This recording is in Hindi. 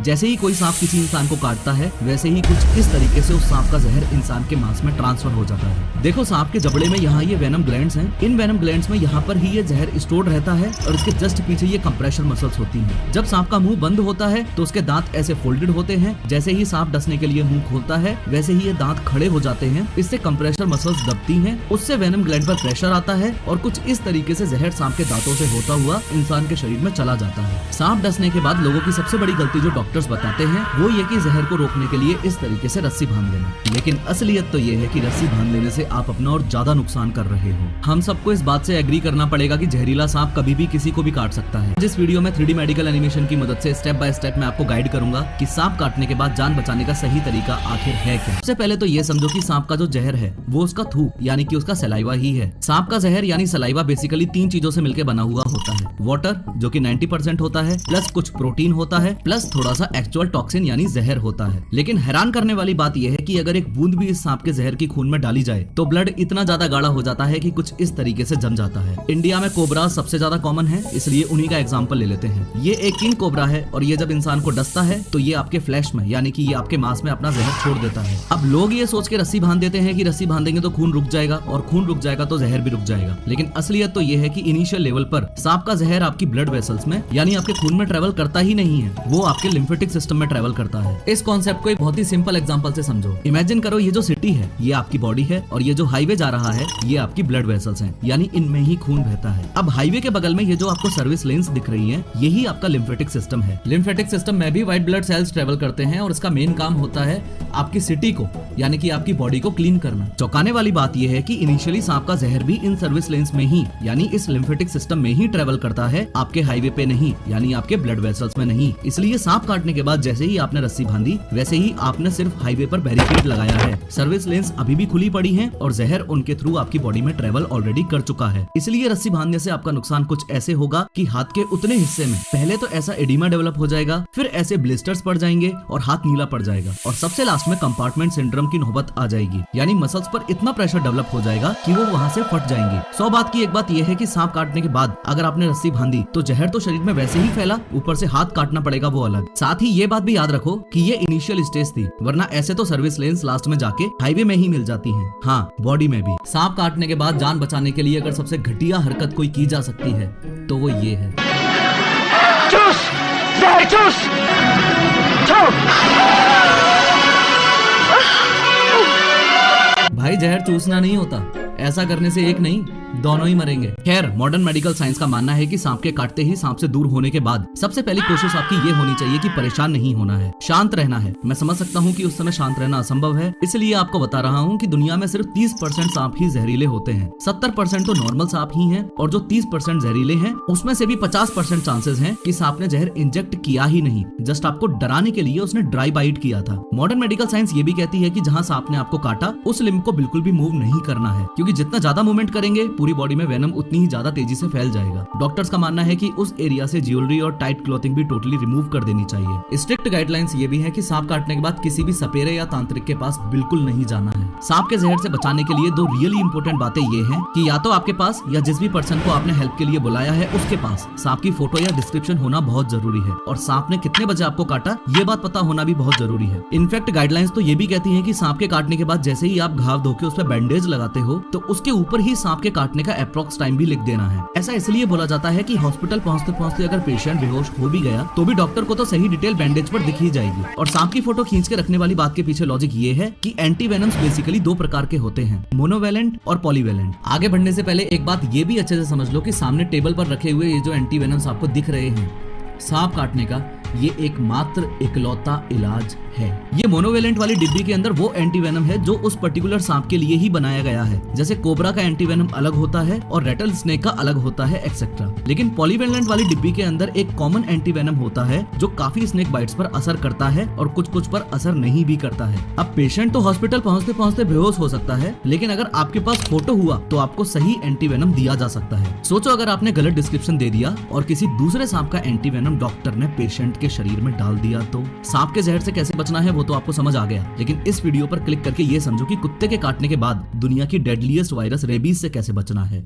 जैसे ही कोई सांप किसी इंसान को काटता है वैसे ही कुछ इस तरीके से उस सांप का जहर इंसान के मांस में ट्रांसफर हो जाता है। देखो सांप के जबड़े में यहाँ ये वेनम ग्लैंड्स हैं। इन वेनम ग्लैंड्स में यहाँ पर ही ये जहर स्टोर रहता है और इसके जस्ट पीछे ये कंप्रेशर मसल्स होती हैं। जब सांप का मुंह बंद होता है तो उसके दांत ऐसे फोल्डेड होते हैं। जैसे ही सांप डसने के लिए मुंह खोलता है वैसे ही ये दांत खड़े हो जाते हैं। इससे कंप्रेशर मसल्स दबती हैं, उससे वेनम ग्लैंड पर प्रेशर आता है और कुछ इस तरीके से जहर सांप के दांतों से होता हुआ इंसान के शरीर में चला जाता है। सांप डसने के बाद लोगों की सबसे बड़ी गलती जो डॉक्टर्स बताते हैं वो ये कि जहर को रोकने के लिए इस तरीके से रस्सी बांध लेना, लेकिन असलियत तो ये है कि रस्सी बांध लेने से आप अपना और ज्यादा नुकसान कर रहे हो। हम सबको इस बात से एग्री करना पड़ेगा कि जहरीला सांप कभी भी किसी को भी काट सकता है। जिस वीडियो में 3D मेडिकल एनिमेशन की मदद से स्टेप बाय स्टेप मैं आपको गाइड करूंगा कि सांप काटने के बाद जान बचाने का सही तरीका आखिर है क्या। सबसे पहले तो ये समझो कि सांप का जो जहर है वो उसका थूक यानी कि उसका सलाइवा ही है। सांप का जहर यानी सलाइवा बेसिकली 3 चीजों से मिलकर बना हुआ होता है। वाटर जो कि 90% होता है, प्लस कुछ प्रोटीन होता है, प्लस थोड़ा सा एक्चुअल टॉक्सिन यानी जहर होता है। लेकिन हैरान करने वाली बात यह है कि अगर एक बूंद भी इस सांप के जहर की खून में डाली जाए तो ब्लड इतना ज्यादा गाढ़ा हो जाता है कि कुछ इस तरीके से जम जाता है। इंडिया में कोबरा सबसे ज्यादा कॉमन है, इसलिए उन्हीं का एग्जांपल ले लेते हैं। ये एक किंग कोबरा है और ये जब इंसान को डसता है तो ये आपके फ्लैश में यानी कि ये आपके मांस में अपना जहर छोड़ देता है। अब लोग ये सोच के रस्सी बांध देते हैं कि रस्सी बांधेंगे तो खून रुक जाएगा और खून रुक जाएगा तो जहर भी रुक जाएगा, लेकिन असलियत तो ये है कि इनिशियल लेवल पर सांप का जहर आपकी ब्लड वेसल्स में यानी आपके खून में ट्रेवल करता ही नहीं है, वो आपके लिम्फेटिक सिस्टम में ट्रेवल करता है। इस कॉन्सेप्ट को एक बहुत ही सिंपल एग्जांपल से समझो। इमेजिन करो ये जो सिटी है ये आपकी बॉडी है और ये जो हाईवे जा रहा है ये आपकी ब्लड वेसल्स हैं, यानी इनमें ही खून बहता है। अब हाईवे के बगल में ये जो आपको सर्विस लेन्स दिख रही है यही आपका लिम्फेटिक सिस्टम है। लिम्फेटिक सिस्टम में भी व्हाइट ब्लड सेल्स ट्रेवल करते हैं और इसका मेन काम होता है आपकी सिटी को यानी कि आपकी बॉडी को क्लीन करना। चौंकाने वाली बात यह है कि इनिशियली सांप का जहर भी इन सर्विस लेन्स में ही यानी इस लिम्फेटिक सिस्टम में ही ट्रेवल करता है, आपके हाईवे पे नहीं यानी आपके ब्लड वेसल्स में नहीं। इसलिए सांप काटने के बाद जैसे ही आपने रस्सी बांधी वैसे ही आपने सिर्फ हाईवे पर बैरिकेड लगाया है। सर्विस लेन्स अभी भी खुली पड़ी हैं और जहर उनके थ्रू आपकी बॉडी में ट्रेवल ऑलरेडी कर चुका है। इसलिए रस्सी बांधने से आपका नुकसान कुछ ऐसे होगा कि हाथ के उतने हिस्से में पहले तो ऐसा एडिमा डेवलप हो जाएगा, फिर ऐसे ब्लिस्टर्स पड़ जाएंगे और हाथ नीला पड़ जाएगा और सबसे लास्ट में कंपार्टमेंट सिंड्रोम की नौबत आ जाएगी, यानी मसल्स पर इतना प्रेशर डेवलप हो जाएगा कि वो वहाँ से फट जाएंगी। 100 बात की एक बात यह है कि सांप काटने के बाद अगर आपने रस्सी बांधी तो जहर तो शरीर में वैसे ही फैला, ऊपर से हाथ काटना पड़ेगा वो अलग। साथ ही ये बात भी याद रखो कि ये इनिशियल स्टेज थी, वरना ऐसे तो सर्विस लेन्स लास्ट में जाके हाईवे में ही मिल जाती हैं। हाँ, बॉडी में भी। सांप काटने के बाद जान बचाने के लिए अगर सबसे घटिया हरकत कोई की जा सकती है तो वो ये है, चूस जहर चूस। भाई जहर चूसना नहीं होता, ऐसा करने से एक नहीं दोनों ही मरेंगे। खैर, मॉडर्न मेडिकल साइंस का मानना है कि सांप के काटते ही सांप से दूर होने के बाद सबसे पहली कोशिश आपकी ये होनी चाहिए कि परेशान नहीं होना है, शांत रहना है। मैं समझ सकता हूँ कि उस समय शांत रहना असंभव है, इसलिए आपको बता रहा हूँ कि दुनिया में सिर्फ 30% सांप ही जहरीले होते हैं, 70% तो नॉर्मल सांप ही हैं और जो 30% जहरीले हैं उसमें से भी 50% चांसेस हैं कि सांप ने जहर इंजेक्ट किया ही नहीं, जस्ट आपको डराने के लिए उसने ड्राई बाइट किया था। मॉडर्न मेडिकल साइंस ये भी कहती है कि जहाँ सांप ने आपको काटा उस लिम्ब को बिल्कुल भी मूव नहीं करना है, क्योंकि जितना ज्यादा मूवमेंट करेंगे पूरी बॉडी में वेनम उतनी ही ज्यादा तेजी से फैल जाएगा। डॉक्टर्स का मानना है कि उस एरिया से ज्वेलरी और टाइट क्लॉथिंग भी टोटली रिमूव कर देनी चाहिए। स्ट्रिक्ट गाइडलाइंस ये भी है कि सांप काटने के बाद किसी भी सपेरे या तांत्रिक के पास बिल्कुल नहीं जाना है। सांप के जहर से बचाने के लिए 2 रियली इंपॉर्टेंट बातें ये हैं कि या तो आपके पास या जिस भी पर्सन को आपने हेल्प के लिए बुलाया है उसके पास सांप की फोटो या डिस्क्रिप्शन होना बहुत जरूरी है, और सांप ने कितने बजे आपको काटा ये बात पता होना भी बहुत जरूरी है। इनफैक्ट गाइडलाइंस तो ये भी कहती है कि सांप के काटने के बाद जैसे ही आप घाव धोके उस पर बैंडेज लगाते हो तो उसके ऊपर ही सांप के काटने का अप्रॉक्स टाइम भी लिख देना है। ऐसा इसलिए बोला जाता है कि हॉस्पिटल पहुंचते पहुंचते अगर पेशेंट बेहोश हो भी गया तो भी डॉक्टर को तो सही डिटेल बैंडेज पर दिख ही जाएगी। और सांप की फोटो खींच के रखने वाली बात के पीछे लॉजिक ये है कि एंटीवेनम्स बेसिकली 2 प्रकार के होते हैं, मोनोवेलेंट और पॉलीवेलेंट। आगे बढ़ने से पहले एक बात ये भी अच्छे से समझ लो कि सामने टेबल पर रखे हुए ये जो एंटीवेनम्स आपको दिख रहे हैं सांप काटने का, ये एकमात्र इकलौता इलाज है। ये मोनोवेलेंट वाली डिब्बी के अंदर वो एंटीवेनम है जो उस पर्टिकुलर सांप के लिए ही बनाया गया है। जैसे कोबरा का एंटीवेनम अलग होता है और रेटल स्नेक का अलग होता है एक्सेट्रा। लेकिन पॉलीवेलेंट वाली डिब्बी के अंदर एक कॉमन एंटीवेनम होता है जो काफी स्नेक बाइट्स पर असर करता है और कुछ पर असर नहीं भी करता है। अब पेशेंट तो हॉस्पिटल पहुंचते पहुंचते बेहोश हो सकता है, लेकिन अगर आपके पास फोटो हुआ तो आपको सही एंटीवेनम दिया जा सकता है। सोचो अगर आपने गलत डिस्क्रिप्शन दे दिया और किसी दूसरे सांप का एंटीवेनम डॉक्टर ने पेशेंट के शरीर में डाल दिया तो सांप के जहर से कैसे बचना है वो तो आपको समझ आ गया, लेकिन इस वीडियो पर क्लिक करके ये समझो कि कुत्ते के काटने के बाद दुनिया की डेडलीस्ट वायरस रेबीज से कैसे बचना है।